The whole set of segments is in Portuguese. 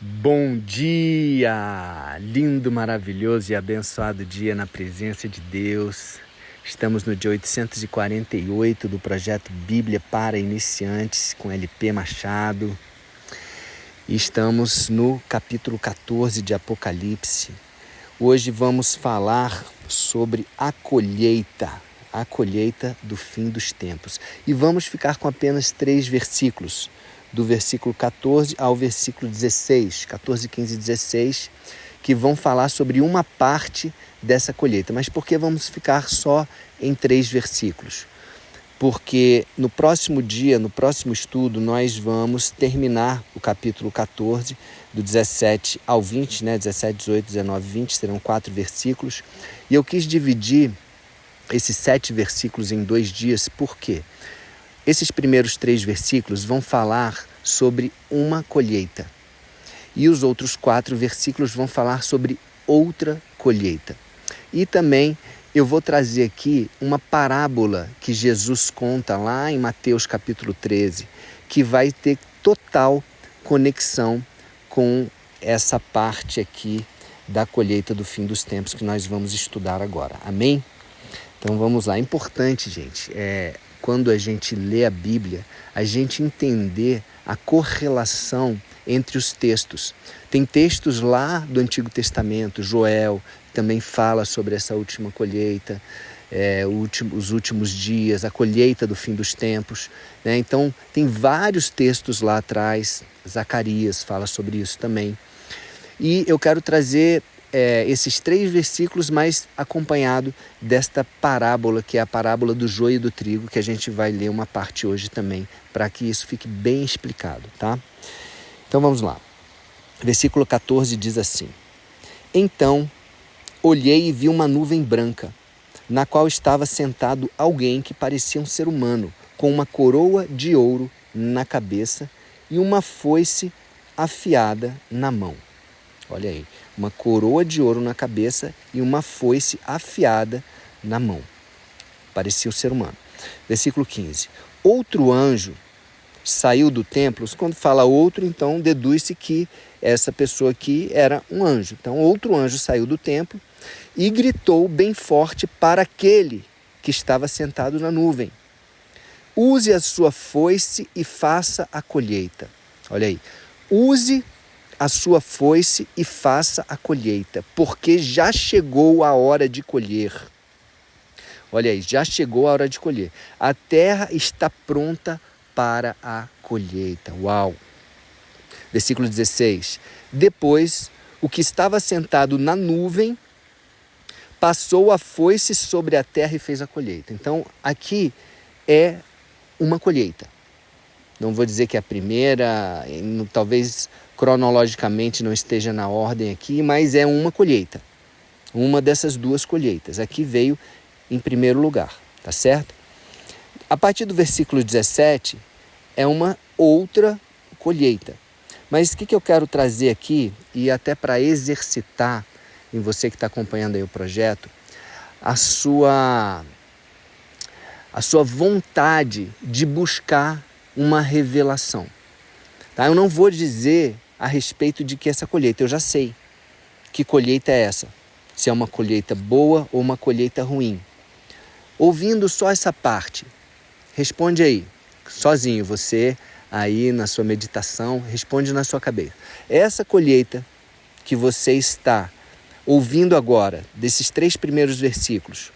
Bom dia! Lindo, maravilhoso e abençoado dia na presença de Deus. Estamos no dia 848 do projeto Bíblia para Iniciantes com LP Machado. E estamos no capítulo 14 de Apocalipse. Hoje vamos falar sobre a colheita do fim dos tempos. E vamos ficar com apenas 3 versículos. Do versículo 14 ao versículo 16, 14, 15 e 16, que vão falar sobre uma parte dessa colheita. Mas por que vamos ficar só em 3 versículos? Porque no próximo dia, no próximo estudo, nós vamos terminar o capítulo 14, do 17 ao 20, 17, 18, 19, 20, serão 4 versículos. E eu quis dividir esses 7 versículos em 2 dias, por quê? Esses primeiros 3 versículos vão falar sobre uma colheita. E os outros 4 versículos vão falar sobre outra colheita. E também eu vou trazer aqui uma parábola que Jesus conta lá em Mateus capítulo 13, que vai ter total conexão com essa parte aqui da colheita do fim dos tempos que nós vamos estudar agora. Amém? Então vamos lá. É importante, gente, quando a gente lê a Bíblia, a gente entender a correlação entre os textos. Tem textos lá do Antigo Testamento, Joel, também fala sobre essa última colheita, os últimos dias, a colheita do fim dos tempos. Então, tem vários textos lá atrás, Zacarias fala sobre isso também. E eu quero trazer esses 3 versículos, mais acompanhado desta parábola, que é a parábola do joio e do trigo, que a gente vai ler uma parte hoje também, para que isso fique bem explicado, tá? Então vamos lá. Versículo 14 diz assim: Então olhei e vi uma nuvem branca, na qual estava sentado alguém que parecia um ser humano, com uma coroa de ouro na cabeça e uma foice afiada na mão. Olha aí, uma coroa de ouro na cabeça e uma foice afiada na mão. Parecia um ser humano. Versículo 15. Outro anjo saiu do templo. Quando fala outro, então deduz-se que essa pessoa aqui era um anjo. Então, outro anjo saiu do templo e gritou bem forte para aquele que estava sentado na nuvem: Use a sua foice e faça a colheita. Olha aí. Use a sua foice e faça a colheita, porque já chegou a hora de colher. Olha aí, já chegou a hora de colher. A terra está pronta para a colheita. Uau! Versículo 16. Depois, o que estava sentado na nuvem passou a foice sobre a terra e fez a colheita. Então, aqui é uma colheita. Não vou dizer que é a primeira, talvez cronologicamente não esteja na ordem aqui, mas é uma colheita. Uma dessas 2 colheitas. Aqui veio em primeiro lugar, tá certo? A partir do versículo 17 é uma outra colheita. Mas o que eu quero trazer aqui, e até para exercitar em você que está acompanhando aí o projeto, a sua vontade de buscar uma revelação. Tá? Eu não vou dizer a respeito de que essa colheita, eu já sei que colheita é essa. Se é uma colheita boa ou uma colheita ruim. Ouvindo só essa parte, responde aí, sozinho, você aí na sua meditação, responde na sua cabeça. Essa colheita que você está ouvindo agora, desses 3 primeiros versículos,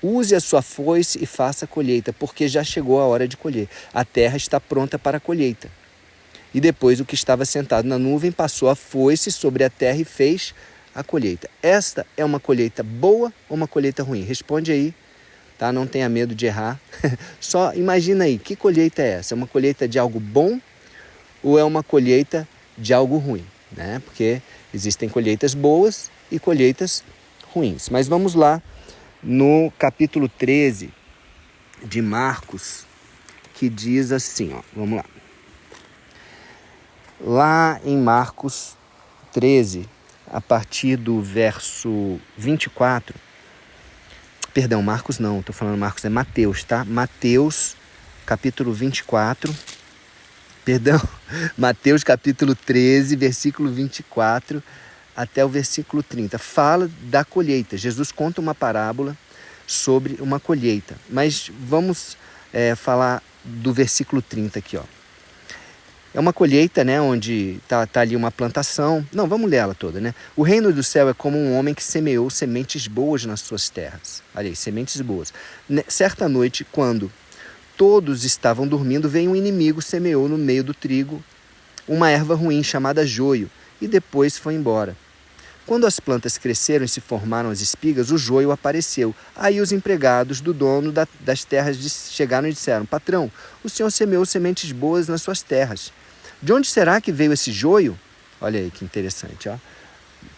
use a sua foice e faça a colheita, porque já chegou a hora de colher. A terra está pronta para a colheita. E depois o que estava sentado na nuvem passou a foice sobre a terra e fez a colheita. Esta é uma colheita boa ou uma colheita ruim? Responde aí, tá? Não tenha medo de errar. Só imagina aí, que colheita é essa? É uma colheita de algo bom ou é uma colheita de algo ruim? Porque existem colheitas boas e colheitas ruins. Mas vamos lá no capítulo 13 de Marcos, que diz assim, vamos lá. Lá em Marcos 13, a partir do verso 24, perdão, Marcos não, estou falando Marcos, é Mateus, tá? Mateus, capítulo 24, Perdão, Mateus capítulo 13, versículo 24 até o versículo 30. Fala da colheita. Jesus conta uma parábola sobre uma colheita. Mas vamos falar do versículo 30 aqui, ó. É uma colheita, né, onde tá ali uma plantação. Não, vamos ler ela toda, né? O reino do céu é como um homem que semeou sementes boas nas suas terras. Olha aí, sementes boas. Certa noite, quando todos estavam dormindo, veio um inimigo, semeou no meio do trigo uma erva ruim chamada joio e depois foi embora. Quando as plantas cresceram e se formaram as espigas, o joio apareceu. Aí os empregados do dono das terras chegaram e disseram: Patrão, o senhor semeou sementes boas nas suas terras. De onde será que veio esse joio? Olha aí que interessante, ó.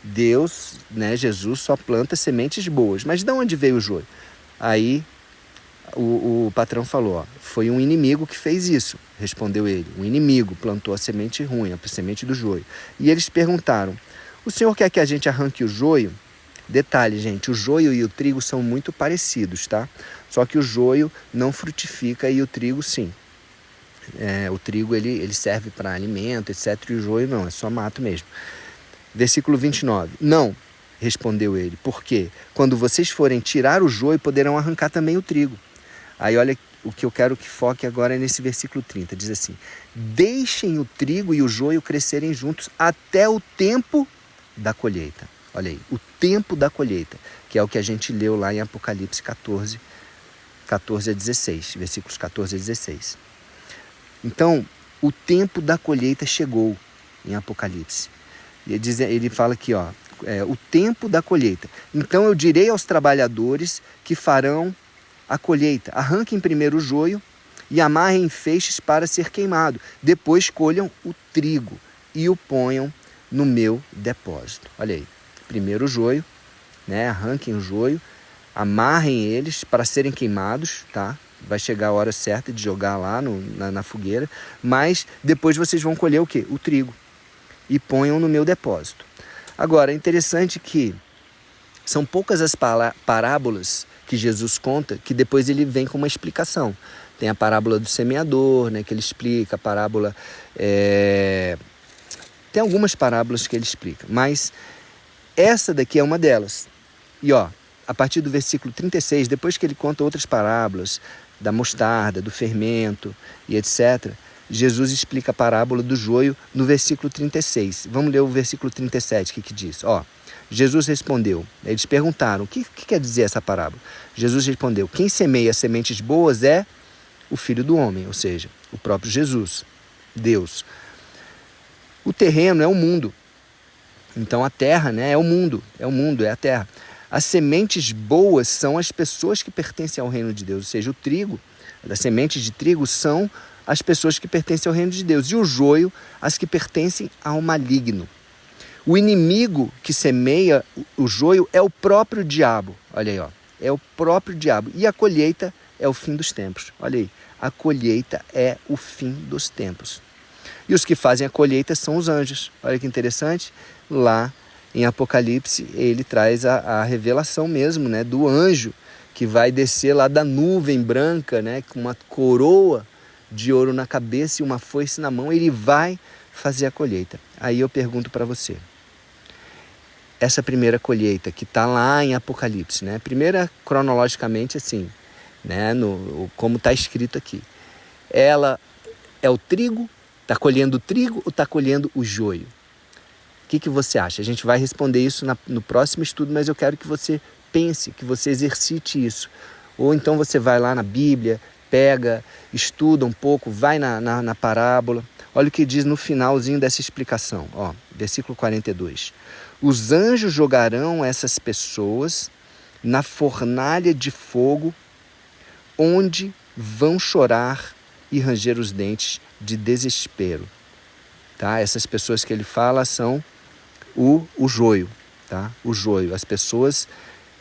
Deus, né, Jesus só planta sementes boas. Mas de onde veio o joio? Aí o patrão falou: ó, foi um inimigo que fez isso. Respondeu ele. Um inimigo plantou a semente ruim, a semente do joio. E eles perguntaram: o senhor quer que a gente arranque o joio? Detalhe, gente, o joio e o trigo são muito parecidos, tá? Só que o joio não frutifica e o trigo sim. O trigo ele serve para alimento, etc. E o joio não, é só mato mesmo. Versículo 29. Não, respondeu ele, porque quando vocês forem tirar o joio, poderão arrancar também o trigo. Aí olha, o que eu quero que foque agora é nesse versículo 30. Diz assim: deixem o trigo e o joio crescerem juntos até o tempo da colheita. Olha aí, o tempo da colheita, que é o que a gente leu lá em Apocalipse 14 a 16, versículos 14 a 16. Então, o tempo da colheita chegou em Apocalipse. E ele fala aqui, ó, o tempo da colheita. Então eu direi aos trabalhadores que farão a colheita: arranquem primeiro o joio e amarrem em feixes para ser queimado. Depois colham o trigo e o ponham no meu depósito. Olha aí, primeiro o joio, né? Arranquem o joio, amarrem eles para serem queimados, tá? Vai chegar a hora certa de jogar lá na fogueira, mas depois vocês vão colher o quê? O trigo, e ponham no meu depósito. Agora, é interessante que são poucas as parábolas que Jesus conta que depois ele vem com uma explicação. Tem a parábola do semeador, né, que ele explica, a parábola... Tem algumas parábolas que ele explica, mas essa daqui é uma delas. E ó, a partir do versículo 36, depois que ele conta outras parábolas, da mostarda, do fermento e etc., Jesus explica a parábola do joio no versículo 36. Vamos ler o versículo 37, que diz? Ó, Jesus respondeu, eles perguntaram: o que quer dizer essa parábola? Jesus respondeu: quem semeia sementes boas é o Filho do Homem, ou seja, o próprio Jesus, Deus. O terreno é o mundo. Então a terra, né, é o mundo, é a terra. As sementes boas são as pessoas que pertencem ao reino de Deus, ou seja, o trigo, as sementes de trigo são as pessoas que pertencem ao reino de Deus, e o joio, as que pertencem ao maligno. O inimigo que semeia o joio é o próprio diabo, olha aí, ó, é o próprio diabo, e a colheita é o fim dos tempos, olha aí, a colheita é o fim dos tempos. E os que fazem a colheita são os anjos, olha que interessante, lá em Apocalipse, ele traz a revelação mesmo, né, do anjo que vai descer lá da nuvem branca, né, com uma coroa de ouro na cabeça e uma foice na mão. Ele vai fazer a colheita. Aí eu pergunto para você, essa primeira colheita que está lá em Apocalipse, né, primeira cronologicamente assim, né, como está escrito aqui, ela é o trigo, está colhendo o trigo ou está colhendo o joio? O que você acha? A gente vai responder isso no próximo estudo, mas eu quero que você pense, que você exercite isso. Ou então você vai lá na Bíblia, pega, estuda um pouco, vai na parábola. Olha o que diz no finalzinho dessa explicação, ó, versículo 42. Os anjos jogarão essas pessoas na fornalha de fogo, onde vão chorar e ranger os dentes de desespero. Tá? Essas pessoas que ele fala são o joio, tá? O joio, as pessoas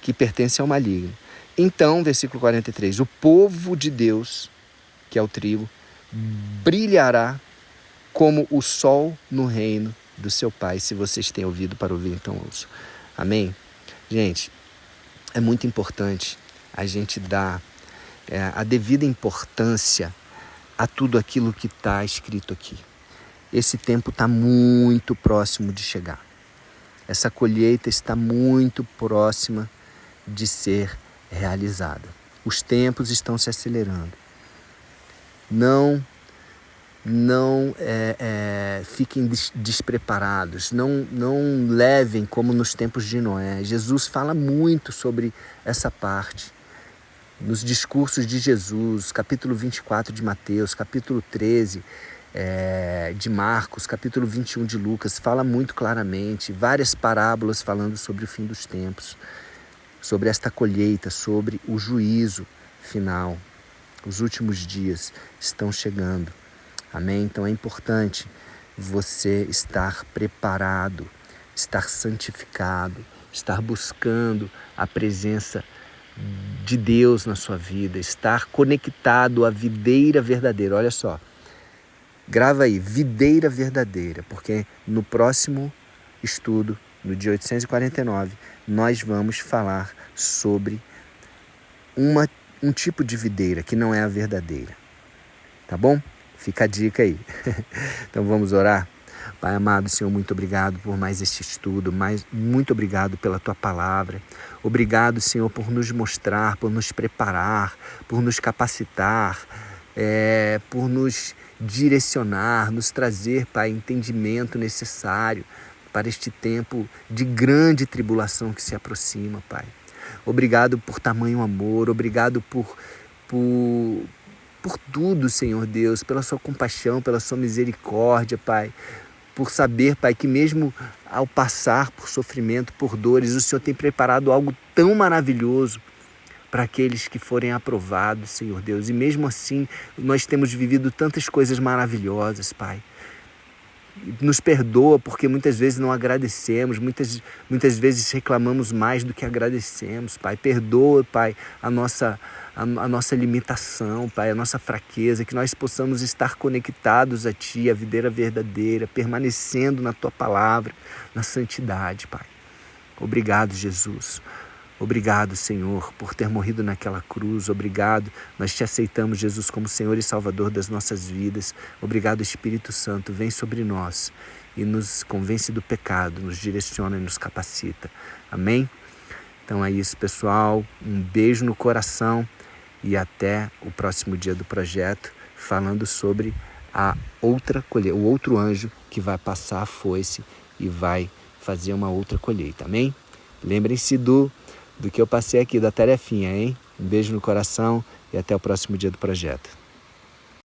que pertencem ao maligno. Então, versículo 43, o povo de Deus, que é o trigo, brilhará como o sol no reino do seu Pai. Se vocês têm ouvido para ouvir, então ouçam. Amém? Gente, é muito importante a gente dar a devida importância a tudo aquilo que está escrito aqui. esse tempo está muito próximo de chegar. Essa colheita está muito próxima de ser realizada. Os tempos estão se acelerando. Não fiquem despreparados, não levem como nos tempos de Noé. Jesus fala muito sobre essa parte. Nos discursos de Jesus, capítulo 24 de Mateus, capítulo 13 de Marcos, capítulo 21 de Lucas, fala muito claramente, várias parábolas falando sobre o fim dos tempos, sobre esta colheita, sobre o juízo final. Os últimos dias estão chegando. Amém? Então é importante você estar preparado, estar santificado, estar buscando a presença de Deus na sua vida, estar conectado à videira verdadeira. Olha só, grava aí, videira verdadeira, porque no próximo estudo, no dia 849, nós vamos falar sobre um tipo de videira que não é a verdadeira. Tá bom? Fica a dica aí. Então vamos orar? Pai amado, Senhor, muito obrigado por mais este estudo, muito obrigado pela Tua palavra. Obrigado, Senhor, por nos mostrar, por nos preparar, por nos capacitar, por nos direcionar, nos trazer, Pai, entendimento necessário para este tempo de grande tribulação que se aproxima, Pai. Obrigado por tamanho amor, obrigado por tudo, Senhor Deus, pela sua compaixão, pela sua misericórdia, Pai, por saber, Pai, que mesmo ao passar por sofrimento, por dores, o Senhor tem preparado algo tão maravilhoso para aqueles que forem aprovados, Senhor Deus. E mesmo assim, nós temos vivido tantas coisas maravilhosas, Pai. Nos perdoa porque muitas vezes não agradecemos, muitas vezes reclamamos mais do que agradecemos, Pai. Perdoa, Pai, a nossa limitação, Pai, a nossa fraqueza, que nós possamos estar conectados a Ti, a videira verdadeira, permanecendo na Tua palavra, na santidade, Pai. Obrigado, Jesus. Obrigado, Senhor, por ter morrido naquela cruz. Obrigado, nós Te aceitamos, Jesus, como Senhor e Salvador das nossas vidas. Obrigado, Espírito Santo, vem sobre nós e nos convence do pecado, nos direciona e nos capacita. Amém? Então é isso, pessoal. Um beijo no coração e até o próximo dia do projeto, falando sobre a outra colheita, o outro anjo que vai passar a foice e vai fazer uma outra colheita. Amém? Lembrem-se do que eu passei aqui, da tarefinha, hein? Um beijo no coração e até o próximo dia do projeto.